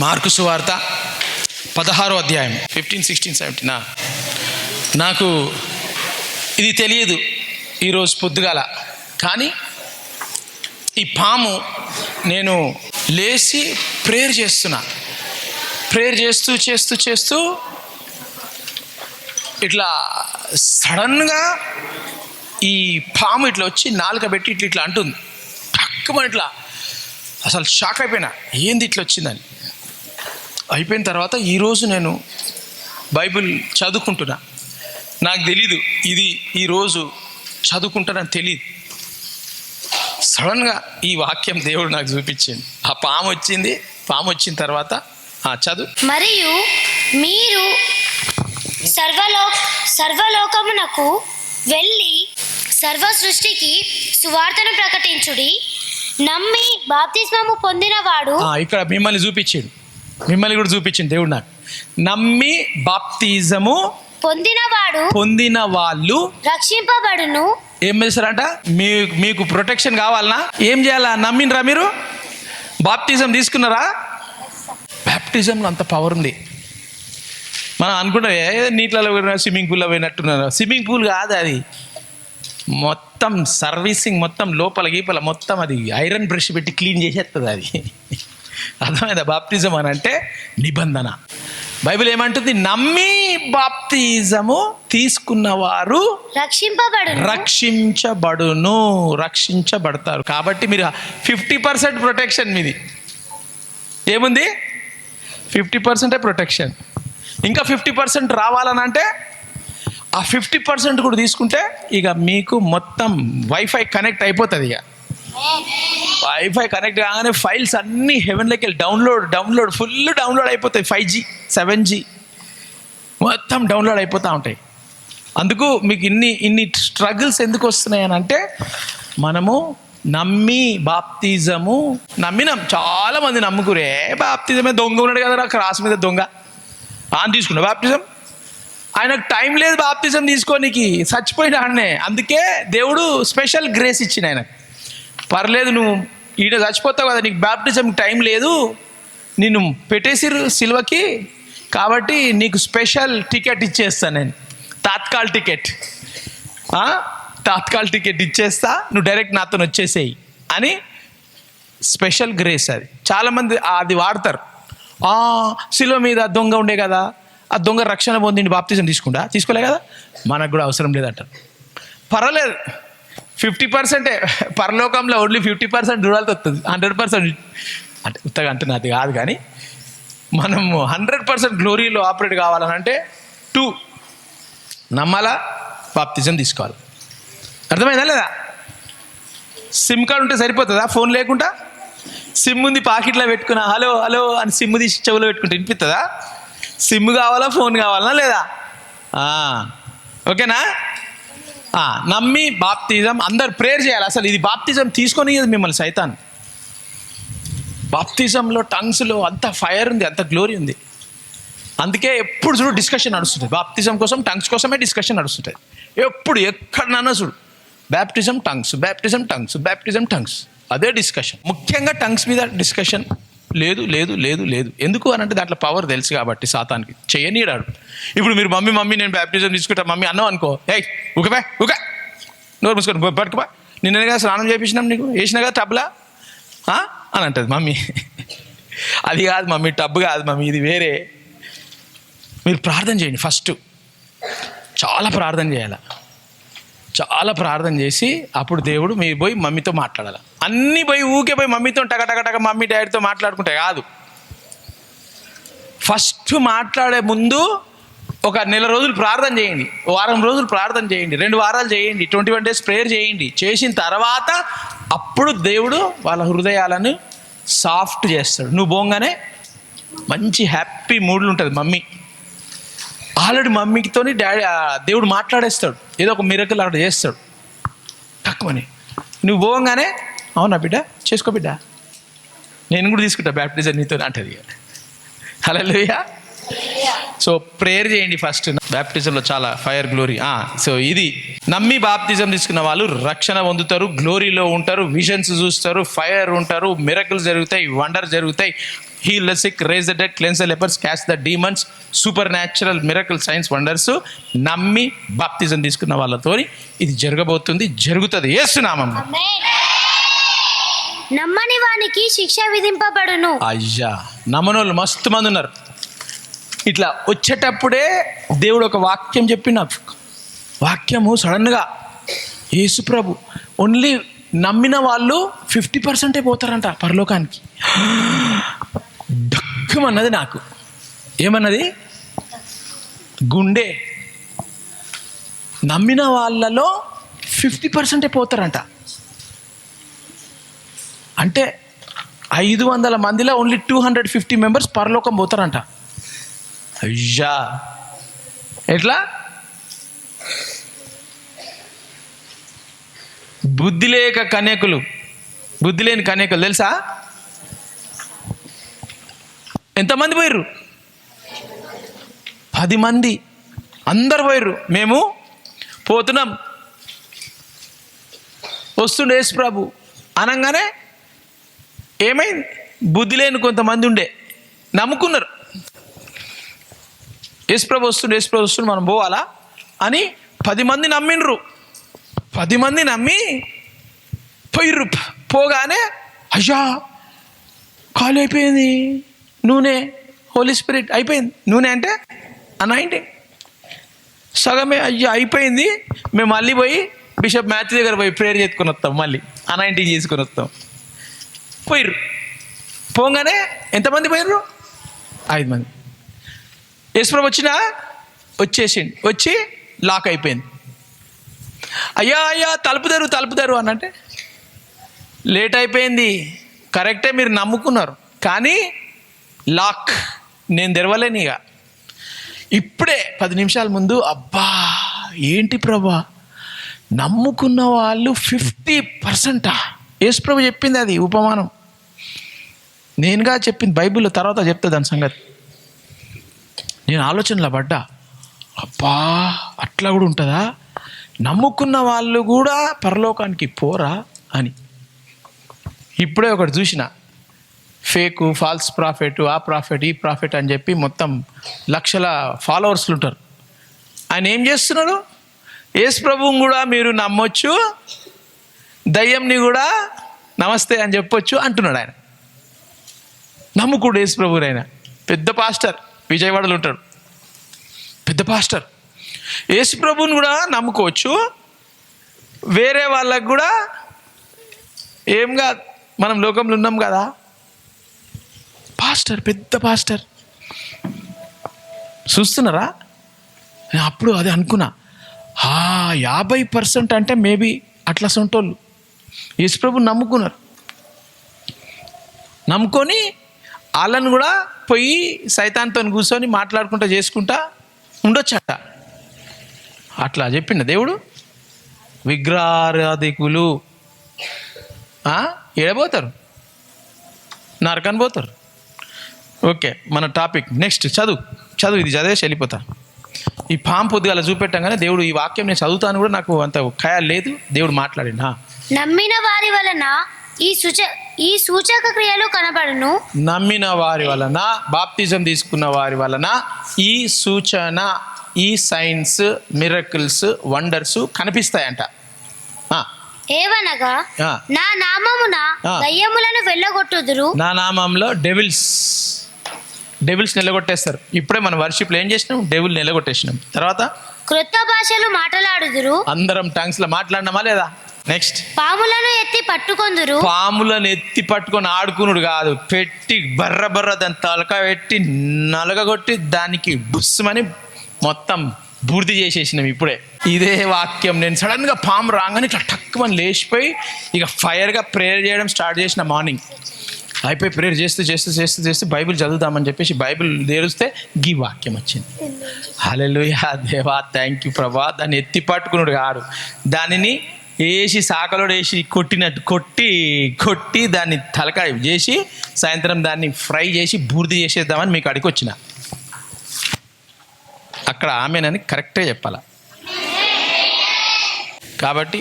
Mark సువార్త 16వ అధ్యాయం 15, 16, 17. నాకు ఇది తెలియదు ఈరోజు పొద్దుగాల, కానీ ఈ పాము నేను లేచి ప్రేయర్ చేస్తున్నా. ప్రేయర్ చేస్తూ ఇట్లా సడన్గా ఈ పాము ఇట్లా వచ్చి నాలుక పెట్టి ఇట్లా అంటుంది. తక్కువ ఇట్లా అసలు షాక్ అయిపోయినా, ఏంది ఇట్లా వచ్చిందని. అయిపోయిన తర్వాత ఈరోజు నేను బైబిల్ చదువుకుంటున్నా. నాకు తెలీదు ఇది ఈరోజు చదువుకుంటానని తెలియదు. సడన్గా ఈ వాక్యం దేవుడు నాకు చూపించింది. ఆ పాము వచ్చింది. పాము వచ్చిన తర్వాత చదువు. మరియు మీరు సర్వలోకమునకు వెళ్ళి సర్వ సృష్టికి సువార్తను ప్రకటించుడి. నమ్మి బాప్తిస్మము పొందినవాడు. ఇక్కడ మిమ్మల్ని చూపించాడు, మిమ్మల్ని కూడా చూపించింది దేవుడు నాకు. నమ్మి బాప్తిజము పొందిన వాళ్ళు రక్షింపబడును. ఏం చేస్తారంట? మీకు ప్రొటెక్షన్ కావాలనా? ఏం చేయాలా? నమ్మినరా? మీరు బాప్తిజం తీసుకున్నారా? బాప్టిజంలో అంత పవర్ ఉంది. మనం అనుకుంటాం నీటిలో పోయినా, స్విమ్మింగ్ పూల్లో పోయినట్టున్నారు. స్విమ్మింగ్ పూల్ కాదు అది, మొత్తం సర్వీసింగ్, మొత్తం లోపల గీపల మొత్తం అది ఐరన్ బ్రష్ పెట్టి క్లీన్ చేసేస్తుంది అది. అర్థమైందా? బాప్తిజం అని అంటే నిబంధన. బైబిల్ ఏమంటుంది? నమ్మి బాప్తిజము తీసుకున్నవారు రక్షించబడతారు. కాబట్టి మీరు 50% ప్రొటెక్షన్ మీది. ఏముంది? 50% ప్రొటెక్షన్. ఇంకా 50% రావాలని అంటే ఆ 50% కూడా తీసుకుంటే ఇక మీకు మొత్తం వైఫై కనెక్ట్ అయిపోతుంది. ఇక వైఫై కనెక్ట్ కాగానే ఫైల్స్ అన్నీ హెవెన్లోకి వెళ్ళి డౌన్లోడ్ ఫుల్ డౌన్లోడ్ అయిపోతాయి. 5G 7G మొత్తం డౌన్లోడ్ అయిపోతూ ఉంటాయి. అందుకు మీకు ఇన్ని స్ట్రగుల్స్ ఎందుకు వస్తున్నాయి అని అంటే, మనము నమ్మి బాప్తిజము నమ్మినాం. చాలామంది నమ్ముకురే బాప్తిజమే, దొంగ ఉన్నాడు కదా క్రాస్ మీద దొంగ తీసుకున్నా బాప్తిజం. ఆయనకు టైం లేదు బాప్తిజం తీసుకోనికి, చచ్చిపోయిన ఆయనే. అందుకే దేవుడు స్పెషల్ గ్రేస్ ఇచ్చిన ఆయనకు. పర్లేదు, నువ్వు ఈడ చచ్చిపోతావు కదా, నీకు బాప్టిజం టైం లేదు, నిన్ను పెట్టేసిరు సిల్వకి, కాబట్టి నీకు స్పెషల్ టికెట్ ఇచ్చేస్తాను నేను, తాత్కాల్ టికెట్ ఇచ్చేస్తా, నువ్వు డైరెక్ట్ నాతో వచ్చేసేయి అని స్పెషల్ గ్రేస్. అది చాలామంది అది వాడతారు. సిల్వ మీద దొంగ ఉండే కదా, ఆ దొంగ రక్షణ పొందిండి బాప్తిజం తీసుకోలే కదా, మనకు కూడా అవసరం లేదంటారు. పర్వాలేదు, 50%. పరలోకంలో ఓన్లీ 50% దూరాలతో వస్తుంది. 100% అంటే ఉత్తగా అంటున్నా అది కాదు, కానీ మనము 100% గ్లోరీలో ఆపరేట్ కావాలనంటే 2 నమ్మాలా, బాప్తిజం తీసుకోవాలి. అర్థమైందా లేదా? సిమ్ కార్డు ఉంటే సరిపోతుందా? ఫోన్ లేకుండా సిమ్ ఉంది పాకెట్లో పెట్టుకున్నా, హలో హలో అని సిమ్ తీసి చెవులో పెట్టుకుంటే వినిపిస్తుందా? సిమ్ కావాలా, ఫోన్ కావాలనా లేదా? ఓకేనా? నమ్మి బాప్తిజం అందరు ప్రేయర్ చేయాలి. అసలు ఇది బాప్తిజం తీసుకొని మిమ్మల్ని సైతాన్. బాప్తిజంలో టంగ్స్లో అంత ఫైర్ ఉంది, అంత గ్లోరీ ఉంది. అందుకే ఎప్పుడు చూడు డిస్కషన్ నడుస్తుంది. బాప్తిజం కోసం, టంగ్స్ కోసమే డిస్కషన్ నడుస్తుంటుంది. ఎప్పుడు ఎక్కడన్నా చూడు బ్యాప్టిజం టంగ్స్ అదే డిస్కషన్. ముఖ్యంగా టంగ్స్ మీద డిస్కషన్ లేదు. ఎందుకు అని అంటే దాంట్లో పవర్ తెలుసు కాబట్టి సాతానికి చేయనీడాడు. ఇప్పుడు మీరు మమ్మీ నేను బ్యాప్టిజం తీసుకుంటా మమ్మీ అన్నావు అనుకో, ఊకే నోరు మూసుకొని పట్టుకుపా, నిన్న కదా స్నానం చేయించినాం, నీకు వేసినా కదా టబ్లా అని అంటుంది మమ్మీ. అది కాదు మమ్మీ, టబ్ కాదు మమ్మీ, ఇది వేరే. మీరు ప్రార్థన చేయండి ఫస్ట్. చాలా ప్రార్థన చేయాలి. చాలా ప్రార్థన చేసి అప్పుడు దేవుడు మీరు పోయి మమ్మీతో మాట్లాడాలి. అన్నీ ఊకే పోయి మమ్మీతో టక మమ్మీ డాడీతో మాట్లాడుకుంటే కాదు. ఫస్ట్ మాట్లాడే ముందు ఒక నెల రోజులు ప్రార్థన చేయండి, వారం రోజులు ప్రార్థన చేయండి, 2 వారాలు చేయండి, 21 days ప్రేయర్ చేయండి. చేసిన తర్వాత అప్పుడు దేవుడు వాళ్ళ హృదయాలను సాఫ్ట్ చేస్తాడు. నువ్వు పోగానే మంచి హ్యాపీ మూడ్లు ఉంటుంది మమ్మీ. ఆల్రెడీ మమ్మీతోని దేవుడు మాట్లాడేస్తాడు, ఏదో ఒక మిరకల్ అక్కడ చేస్తాడు తక్కువని. నువ్వు పోగానే అవునా బిడ్డ, చేసుకో బిడ్డ, నేను కూడా తీసుకుంటా బ్యాప్టిజం నీతో అంటది. హల్లెలూయా. సో ప్రేయర్ చేయండి ఫస్ట్. బ్యాప్టిజంలో చాలా ఫైర్ గ్లోరీ. సో ఇది నమ్మి బాప్తిజం తీసుకున్న వాళ్ళు రక్షణ పొందుతారు, గ్లోరీలో ఉంటారు, విజన్స్ చూస్తారు, ఫైర్ ఉంటారు, మిరకల్స్ జరుగుతాయి, వండర్ జరుగుతాయి. Heal the sick, raise the dead, cleanse the lepers, cast the demons, super natural miracle signs wonders నమ్మి బాప్తిజం తీసుకున్న వాళ్ళతో ఇది జరగబోతుంది, జరుగుతుంది యేసునామములో. నమ్మని వానికి శిక్ష విధింపబడును. అయ్యా, నమ్మనోళ్ళు మస్తు మంది ఉన్నారు. ఇట్లా వచ్చేటప్పుడే దేవుడు ఒక వాక్యం చెప్పి నాకు వాక్యము సడన్గా యేసుప్రభు ఓన్లీ నమ్మిన వాళ్ళు 50% పోతారంట పరలోకానికి. డక్కుమన్నది నాకు. ఏమన్నది? గుండె. నమ్మిన వాళ్ళలో 50% పోతారంట. అంటే 500 మందిలో ఓన్లీ 250 మెంబర్స్ పరలోకం పోతారంట. అయ్యా, ఎట్లా? బుద్ధి లేక కన్యకులు, బుద్ధి లేని కన్యకులు తెలుసా ఎంతమంది పోయిర్రు? 10 మంది. అందరు పోయిర్రు. మేము పోతున్నాం. వస్తుండే యేసు ప్రభు అనగానే ఏమైంది? బుద్ధి లేని కొంతమంది ఉండే నమ్ముకున్నారు. యేసుప్రభు వస్తుండు మనం పోవాలా అని 10 మంది నమ్మిండ్రు. 10 మంది నమ్మి పోయిర్రు. పోగానే అయ్యా ఖాళీ అయిపోయింది నూనె, హోలీ స్పిరిట్ అయిపోయింది. నూనె అంటే అనాయింటింగ్ సగమే. అయ్యా అయిపోయింది. మేము మళ్ళీ పోయి బిషప్ మ్యాథ్యూ దగ్గర పోయి ప్రేయర్ చేసుకొని వస్తాం, మళ్ళీ అనాయింటింగ్ చేసుకొని వస్తాం. పోయిర్రు. పోగానే ఎంతమంది పోయిర్రు? 5 మంది. యేసుప్రభు వచ్చేసిండు. వచ్చి లాక్ అయిపోయింది. అయ్యా అయ్యా తలుపుదారు అనంటే లేట్ అయిపోయింది. కరెక్టే, మీరు నమ్ముకున్నారు కానీ లాక్ నేను తెరవలేను. ఇక ఇప్పుడే 10 నిమిషాల ముందు అబ్బా ఏంటి ప్రభా నమ్ముకున్న వాళ్ళు 50%. యేసుప్రభు చెప్పింది, అది ఉపమానం నేనుగా చెప్పింది, బైబిల్లో తర్వాత చెప్తా దాని సంగతి. నేను ఆలోచనలో పడ్డా, అబ్బా అట్లా కూడా ఉంటుందా? నమ్ముకున్న వాళ్ళు కూడా పరలోకానికి పోరా అని. ఇప్పుడే ఒకటి చూసిన, ఫేకు, ఫాల్స్ ప్రాఫిట్, ఆ ప్రాఫిట్, ఈ ప్రాఫిట్ అని చెప్పి మొత్తం లక్షల ఫాలోవర్స్లు ఉంటారు. ఆయన ఏం చేస్తున్నాడు? యేసు ప్రభువుని కూడా మీరు నమ్మొచ్చు, దయ్యంని కూడా నమస్తే అని చెప్పొచ్చు అంటున్నాడు ఆయన. నమ్ముకుడు యేసు ప్రభువుని. ఆయన పెద్ద పాస్టర్, విజయవాడలో ఉంటాడు, పెద్ద పాస్టర్. యేసు ప్రభువుని కూడా నమ్ముకోవచ్చు, వేరే వాళ్ళకు కూడా ఏం కాదు, మనం లోకంలో ఉన్నాం కదా. పాస్టర్, పెద్ద పాస్టర్. చూస్తున్నారా? నేను అప్పుడు అది అనుకున్నా, 50% అంటే మేబీ అట్లా సొంటోళ్ళు యేసు ప్రభువుని నమ్ముకున్నారు. నమ్ముకొని వాళ్ళని కూడా పోయి సైతాన్తో కూర్చొని మాట్లాడుకుంటా చేసుకుంటా ఉండొచ్చట. అట్లా చెప్పిండ దేవుడు. విగ్రహారాధికులు ఎడబోతారు, నరకని పోతారు. ఓకే, మన టాపిక్ నెక్స్ట్. చదువు ఇది చదివేసి వెళ్ళిపోతా. ఈ పాము పొద్దుగాల చూపెట్టంగానే దేవుడు ఈ వాక్యం నేను చదువుతాను కూడా నాకు అంత ఖయాలు లేదు. దేవుడు మాట్లాడినా నమ్మిన వారి వలన ఈ సూచక క్రియలు కనబడును. నమ్మిన వారి వలన, బాప్తిజం తీసుకున్న వారి వలన ఈ సూచన, ఈ సైన్స్, మిరకిల్స్, వండర్స్ కనిపిస్తాయంట. ఏవనగా నా నామమున దయ్యములను వెళ్ళగొట్టుదురు. నా నామంలో డెవిల్స్ నిలగొట్టేస్తారు. ఇప్పుడే మనం వర్షిప్లో ఏం చేసినాం? డెవిల్ నిలగొట్టేసినాం. తర్వాత క్రొత్త భాషలు మాట్లాడుదురు. అందరం టంగ్స్ లో మాట్లాడినామా లేదా? నెక్స్ట్ పాములను ఎత్తి పట్టుకొందురు. పాములను ఎత్తి పట్టుకొని ఆడుకునుడు కాదు, పెట్టి బర్ర దాని తలక పెట్టి నలగగొట్టి దానికి బుస్సుమని మొత్తం బూర్తి చేసేసినాం. ఇప్పుడే ఇదే వాక్యం నేను సడన్గా పాము రాగానే ఇట్లా టక్కుమని లేచిపోయి ఇక ఫైర్గా ప్రేయర్ చేయడం స్టార్ట్ చేసిన. మార్నింగ్ అయిపోయి ప్రేయర్ చేస్తూ బైబిల్ చదువుదామని చెప్పేసి బైబిల్ తెరిస్తే గీ వాక్యం వచ్చింది. హల్లెలూయా, దేవా థ్యాంక్ యూ ప్రభా. దాన్ని ఎత్తి పట్టుకున్నాడు కాదు, దానిని వేసి సాకలోడు వేసి కొట్టినట్టు కొట్టి దాన్ని తలకాయ చేసి సాయంత్రం దాన్ని ఫ్రై చేసి బూర్ది చేసేద్దామని మీకు అడిగి వచ్చిన. అక్కడ ఆమెనని కరెక్టే చెప్పాల. కాబట్టి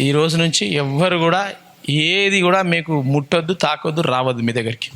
ఈ రోజు నుంచి ఎవ్వరు కూడా ఏది కూడా మీకు ముట్టొద్దు, తాకొద్దు, రావద్దు మీ దగ్గరికి.